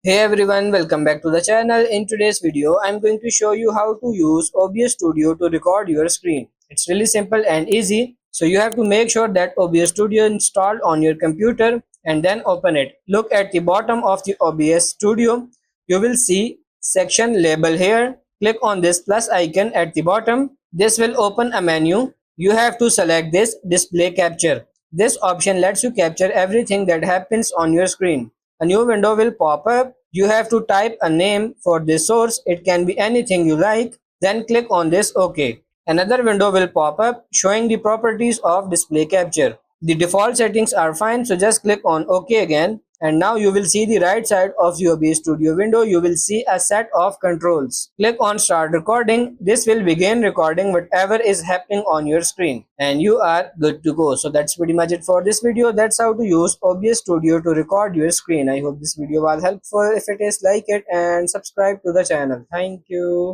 Hey everyone, welcome back to the channel. In today's video, I'm going to show you how to use OBS Studio to record your screen. It's really simple and easy. So you have to make sure that OBS Studio installed on your computer and then open it. Look at the bottom of the OBS Studio. You will see section label here. Click on this plus icon at the bottom. This will open a menu. You have to select this display capture. This option lets you capture everything that happens on your screen. A new window will pop up. You have to type a name for this source. It can be anything you like. Then click on this OK. Another window will pop up showing the properties of display capture. The default settings are fine, so just click on OK again. And now you will see the right side of the OBS Studio window. You will see a set of controls. Click on Start Recording. This will begin recording whatever is happening on your screen. And you are good to go. So that's pretty much it for this video. That's how to use OBS Studio to record your screen. I hope this video was helpful. If it is, like it and subscribe to the channel. Thank you.